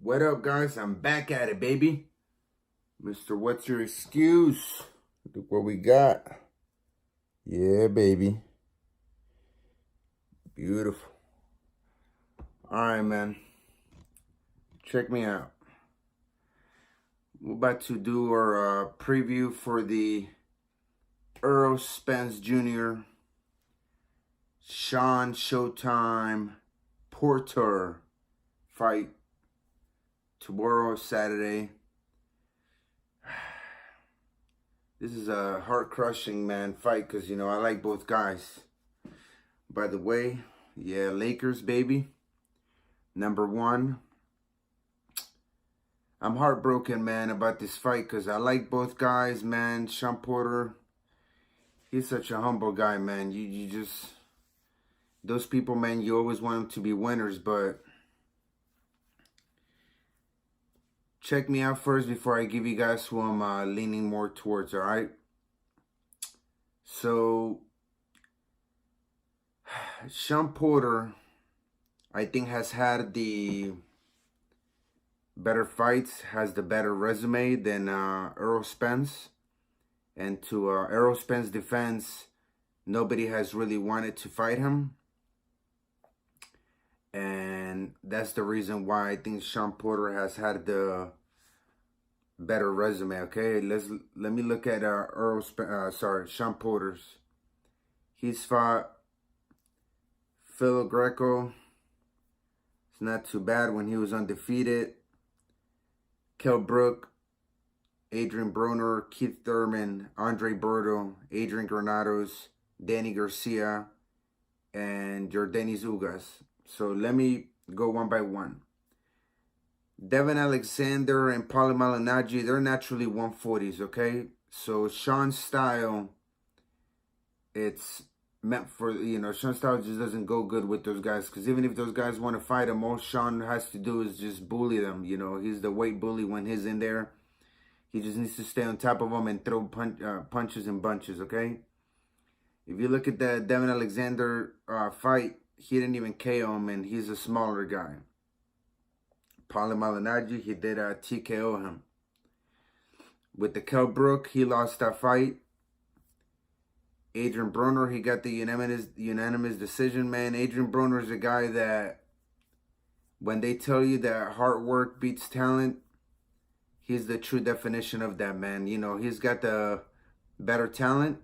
What up, guys? I'm back at it, baby. Mr. What's Your Excuse? Look what we got. Yeah, baby. Beautiful. Alright, man. Check me out. We're about to do our preview for the Errol Spence Jr. Shawn Showtime Porter fight tomorrow, Saturday. This is a heart-crushing, man, fight because, you know, I like both guys. By the way, yeah, Lakers, baby. #1. I'm heartbroken, man, about this fight because I like both guys, man. Shawn Porter, he's such a humble guy, man. You just, those people, man, you always want them to be winners, but check me out first before I give you guys who I'm leaning more towards, all right? So, Shawn Porter, I think, has had the better fights, has the better resume than Errol Spence. And to Errol Spence's defense, nobody has really wanted to fight him. And that's the reason why I think Shawn Porter has had the better resume. Okay, let me look at Shawn Porter's. He's fought Phil Greco. It's not too bad when he was undefeated. Kell Brook, Adrian Broner, Keith Thurman, Andre Berto, Adrian Granados, Danny Garcia, and Yordenis Ugas. So let me go one by one. Devin Alexander and Paulie Malignaggi, they're naturally 140s, okay? So Shawn's style, it's meant for, you know, Shawn's style just doesn't go good with those guys. Because even if those guys want to fight him, all Shawn has to do is just bully them. You know, he's the weight bully when he's in there. He just needs to stay on top of them and throw punches and bunches, okay? If you look at the Devin Alexander fight, he didn't even KO him, and he's a smaller guy. Paulie Malignaggi, he did TKO him. With the Kell Brook, he lost that fight. Adrian Broner, he got the unanimous decision, man. Adrian Broner is a guy that, when they tell you that hard work beats talent, he's the true definition of that, man. You know, he's got the better talent.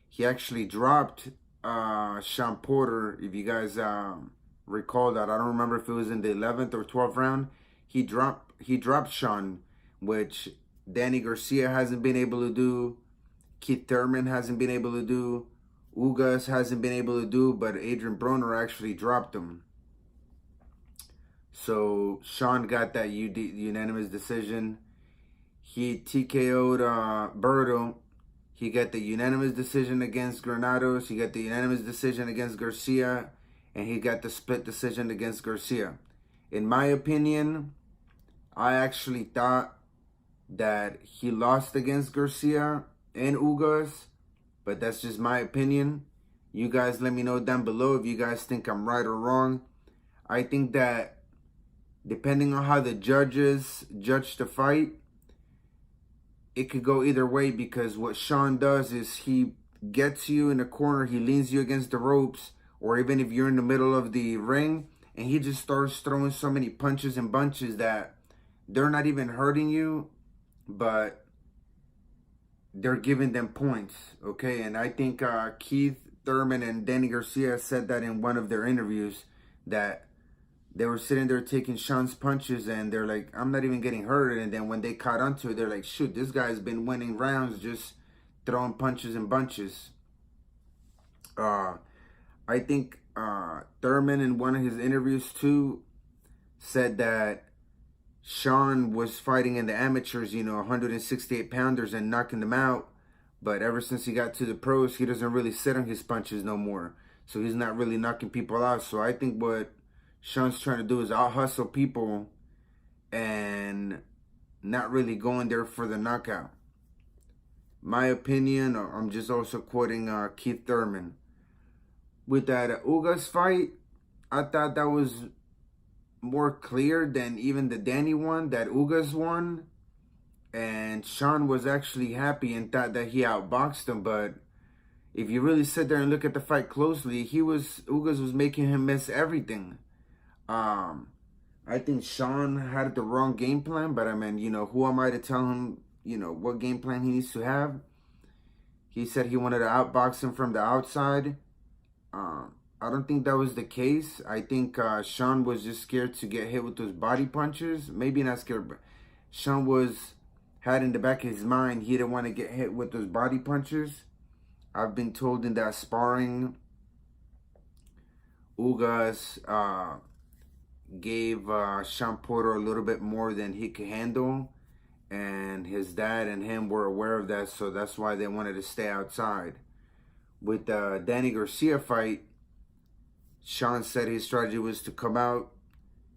He actually dropped Shawn Porter, if you guys recall that. I don't remember if it was in the 11th or 12th round. He dropped Shawn, which Danny Garcia hasn't been able to do. Keith Thurman hasn't been able to do. Ugas hasn't been able to do, but Adrian Broner actually dropped him. So Shawn got that unanimous decision. He TKO'd Berto. He got the unanimous decision against Granados. He got the unanimous decision against Garcia. And he got the split decision against Garcia. In my opinion, I actually thought that he lost against Garcia and Ugas. But that's just my opinion. You guys let me know down below if you guys think I'm right or wrong. I think that depending on how the judges judge the fight, it could go either way, because what Shawn does is he gets you in the corner, he leans you against the ropes, or even if you're in the middle of the ring, and he just starts throwing so many punches and bunches that they're not even hurting you, but they're giving them points, okay? And I think Keith Thurman and Danny Garcia said that in one of their interviews, that they were sitting there taking Shawn's punches, and they're like, I'm not even getting hurt. And then when they caught onto it, they're like, shoot, this guy's been winning rounds just throwing punches and bunches. I think Thurman, in one of his interviews too, said that Shawn was fighting in the amateurs, you know, 168 pounders and knocking them out. But ever since he got to the pros, he doesn't really sit on his punches no more. So he's not really knocking people out. So I think what Shawn's trying to do is out-hustle people and not really going there for the knockout. My opinion, or I'm just also quoting Keith Thurman. With that Ugas fight, I thought that was more clear than even the Danny one that Ugas won. And Shawn was actually happy and thought that he outboxed him, but if you really sit there and look at the fight closely, Ugas was making him miss everything. I think Shawn had the wrong game plan, but I mean, who am I to tell him, what game plan he needs to have? He said he wanted to outbox him from the outside. I don't think that was the case. I think Shawn was just scared to get hit with those body punches. Maybe not scared, but Shawn had in the back of his mind he didn't want to get hit with those body punches. I've been told in that sparring, Ugas gave Shawn Porter a little bit more than he could handle, and his dad and him were aware of that, so that's why they wanted to stay outside. With the Danny Garcia fight, Shawn said his strategy was to come out,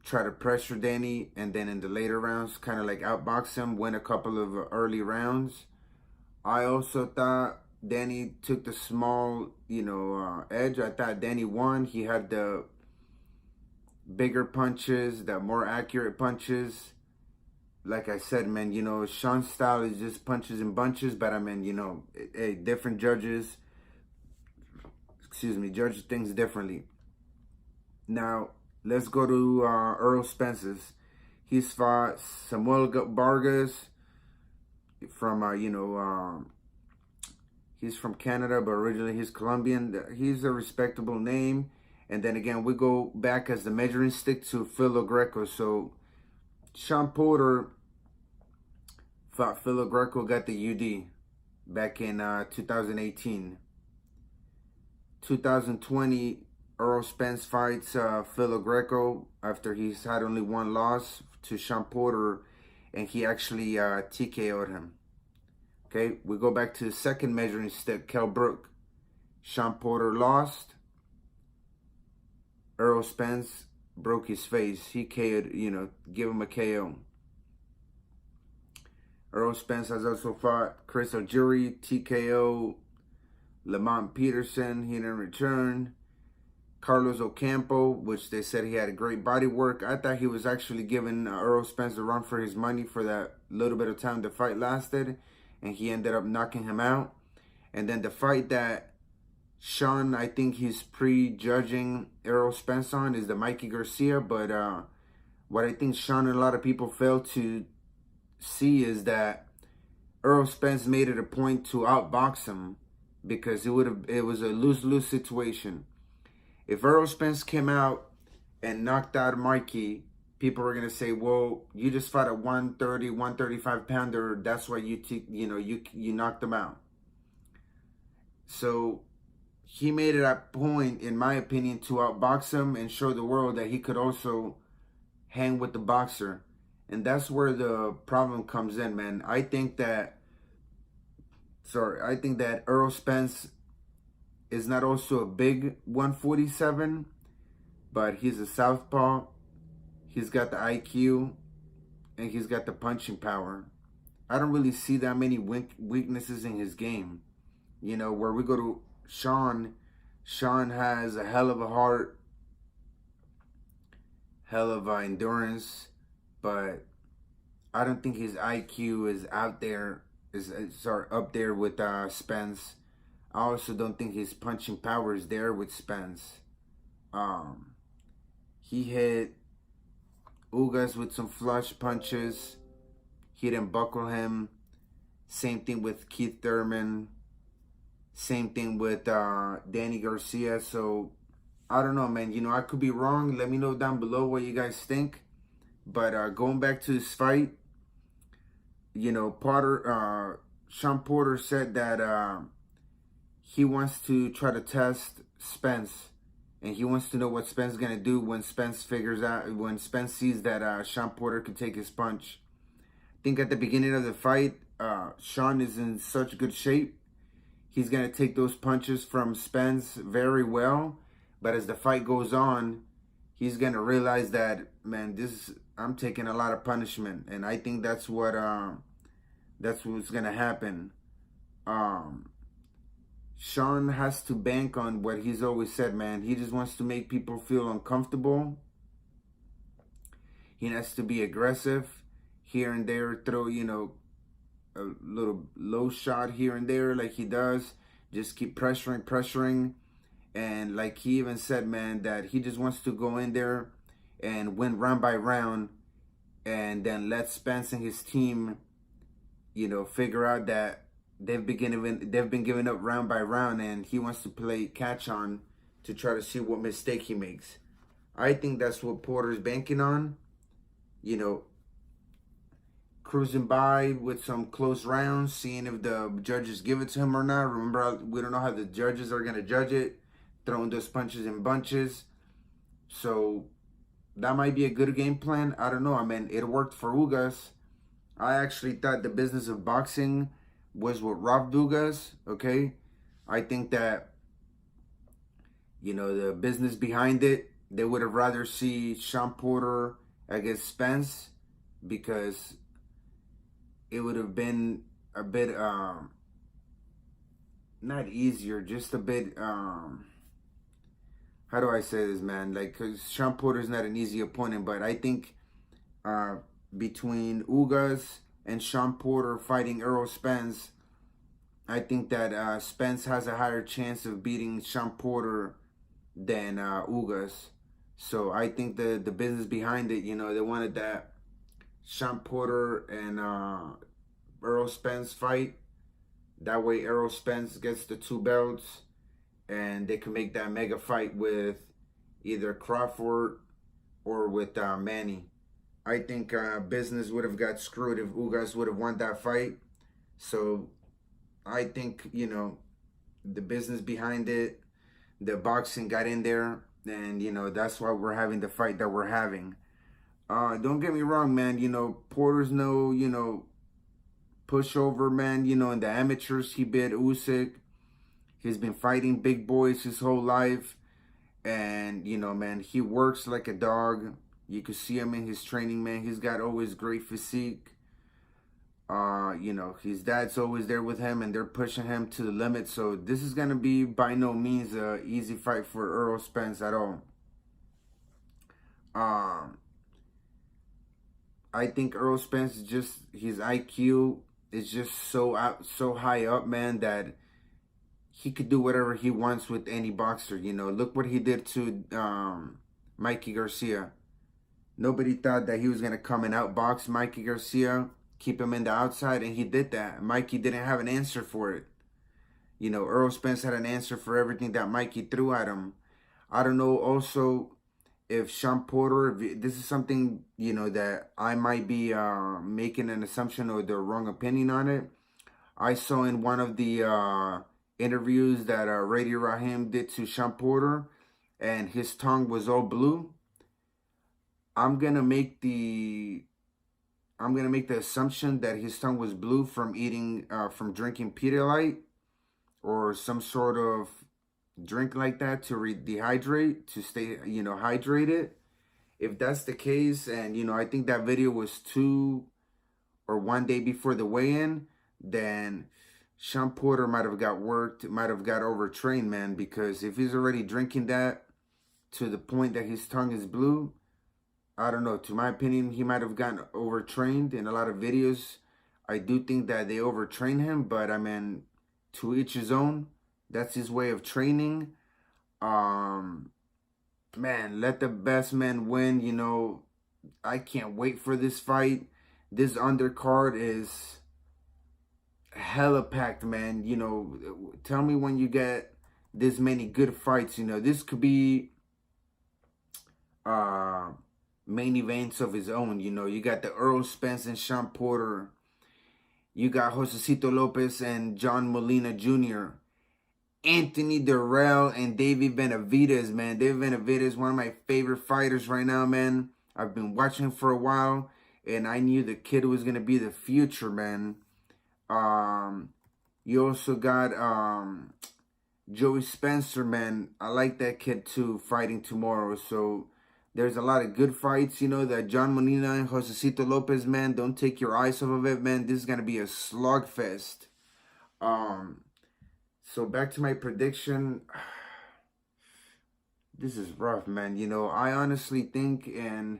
try to pressure Danny, and then in the later rounds, kind of like outbox him, win a couple of early rounds. I also thought Danny took the small, edge. I thought Danny won. He had the bigger punches, the more accurate punches. Like I said, man, Shawn's style is just punches and bunches, but I mean, different judges, judge things differently. Now, let's go to Errol Spence's. He's fought Samuel Vargas from, he's from Canada, but originally he's Colombian. He's a respectable name. And then again, we go back as the measuring stick to Phil Greco. So, Shawn Porter fought Phil Greco, got the UD back in 2018. 2020, Errol Spence fights Phil Greco after he's had only one loss to Shawn Porter, and he actually TKO'd him. Okay, we go back to the second measuring stick, Kell Brook. Shawn Porter lost. Errol Spence broke his face. He KO'd, give him a KO. Errol Spence has also fought Chris Algieri, TKO. Lamont Peterson, he didn't return. Carlos Ocampo, which they said he had a great body work. I thought he was actually giving Errol Spence a run for his money for that little bit of time the fight lasted, and he ended up knocking him out. And then the fight that Shawn, I think he's prejudging Errol Spence on, is the Mikey Garcia. But what I think Shawn and a lot of people fail to see is that Errol Spence made it a point to outbox him, because it was a lose-lose situation. If Errol Spence came out and knocked out Mikey, people were gonna say, "Well, you just fought a 130, 135 pounder. That's why you knocked him out." So he made it a point, in my opinion, to outbox him and show the world that he could also hang with the boxer, and that's where the problem comes in, man. I think that Errol Spence is not also a big 147, but he's a southpaw. He's got the IQ, and he's got the punching power. I don't really see that many weaknesses in his game. Where we go to Shawn has a hell of a heart, hell of endurance, but I don't think his IQ is up there with Spence. I also don't think his punching power is there with Spence. He hit Ugas with some flush punches. He didn't buckle him. Same thing with Keith Thurman. Same thing with Danny Garcia. So, I don't know, man. I could be wrong. Let me know down below what you guys think. But going back to this fight, Shawn Porter said that he wants to try to test Spence, and he wants to know what Spence is gonna do when Spence sees that Shawn Porter can take his punch. I think at the beginning of the fight, Shawn is in such good shape. He's gonna take those punches from Spence very well, but as the fight goes on, he's gonna realize that, man, I'm taking a lot of punishment, and I think that's what's gonna happen. Shawn has to bank on what he's always said, man. He just wants to make people feel uncomfortable. He has to be aggressive here and there, throw, you know, a little low shot here and there like he does. Just keep pressuring. And like he even said, man, that he just wants to go in there and win round by round, and then let Spence and his team, you know, figure out that they've been giving up round by round, and he wants to play catch on to try to see what mistake he makes. I think that's what Porter's banking on. You know, cruising by with some close rounds, seeing if the judges give it to him or not. Remember, we don't know how the judges are going to judge it, throwing those punches in bunches. So that might be a good game plan. I don't know. I mean, it worked for Ugas. I actually thought the business of boxing was what robbed Ugas, okay? I think that, you know, the business behind it, they would have rather see Shawn Porter against Spence, because it would have been a bit, not easier, just a bit, how do I say this, man? Like, because Shawn Porter's not an easy opponent, but I think between Ugas and Shawn Porter fighting Errol Spence, I think that Spence has a higher chance of beating Shawn Porter than Ugas. So I think the business behind it, you know, they wanted that Shawn Porter and Errol Spence fight. That way Errol Spence gets the 2 belts, and they can make that mega fight with either Crawford or with Manny. I think business would have got screwed if Ugas would have won that fight. So I think, you know, the business behind it, the boxing got in there, and, you know, that's why we're having the fight that we're having. Don't get me wrong, man. You know, Porter's no, you know, pushover, man. You know, in the amateurs, he beat Usyk. He's been fighting big boys his whole life. And, you know, man, he works like a dog. You can see him in his training, man. He's got always great physique. You know, his dad's always there with him, and they're pushing him to the limit. So this is going to be by no means an easy fight for Errol Spence at all. I think Errol Spence is just, his IQ is just so high up, man, that he could do whatever he wants with any boxer. You know, look what he did to Mikey Garcia. Nobody thought that he was going to come and outbox Mikey Garcia, keep him in the outside, and he did that. Mikey didn't have an answer for it. You know, Errol Spence had an answer for everything that Mikey threw at him. I don't know also if Shawn Porter, if this is something, you know, that I might be making an assumption or the wrong opinion on it. I saw in one of the interviews that Radio Rahim did to Shawn Porter, and his tongue was all blue. I'm gonna make the assumption that his tongue was blue from from drinking Pedialyte or some sort of drink like that to dehydrate, to stay, you know, hydrated. If that's the case, and, you know, I think that video was 2 or 1 day before the weigh-in, then Shawn Porter might have got worked, might have got overtrained, man, because if he's already drinking that to the point that his tongue is blue, I don't know. To my opinion, he might have gotten overtrained in a lot of videos. I do think that they overtrain him, but I mean, to each his own. That's his way of training. Man, let the best man win. You know, I can't wait for this fight. This undercard is hella packed, man. You know, tell me when you get this many good fights. You know, this could be main events of his own. You know, you got the Errol Spence and Shawn Porter. You got Josecito Lopez and John Molina Jr., Anthony Durrell and David Benavidez, man. David Benavidez is one of my favorite fighters right now, man. I've been watching him for a while, and I knew the kid was going to be the future, man. You also got Joey Spencer, man. I like that kid too, fighting tomorrow. So there's a lot of good fights, you know, that John Molina and Josecito Lopez, man. Don't take your eyes off of it, man. This is going to be a slugfest. So back to my prediction. This is rough, man. You know, I honestly think, and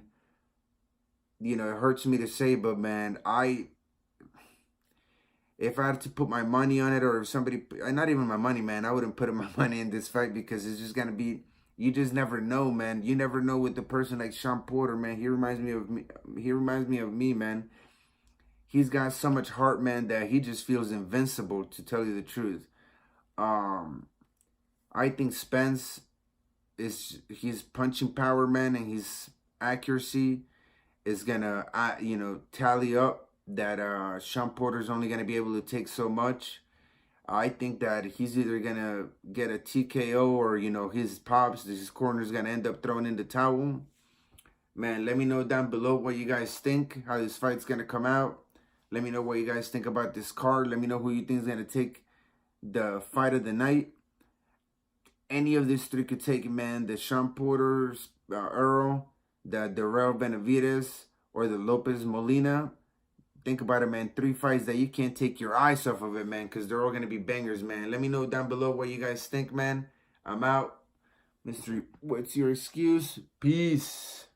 you know, it hurts me to say, but man, if I had to put my money on it, or if somebody, not even my money, man, I wouldn't put my money in this fight, because it's just gonna be, you just never know, man. You never know with the person like Shawn Porter, man. He reminds me of me. He reminds me of me, man. He's got so much heart, man, that he just feels invincible, to tell you the truth. I think Spence his punching power, man, and his accuracy is gonna, you know, tally up that Shawn Porter's only gonna be able to take so much. I think that he's either gonna get a TKO, or, you know, his corner's gonna end up throwing in the towel. Man, let me know down below what you guys think, how this fight's gonna come out. Let me know what you guys think about this card. Let me know who you think is gonna take the fight of the night. Any of these three could take it, man. The Shawn Porter's, Errol, the Errol Benavidez, or the Lopez Molina. Think about it, man. 3 fights that you can't take your eyes off of it, man, because they're all going to be bangers, man. Let me know down below what you guys think, man. I'm out. Mr. What's Your Excuse? Peace.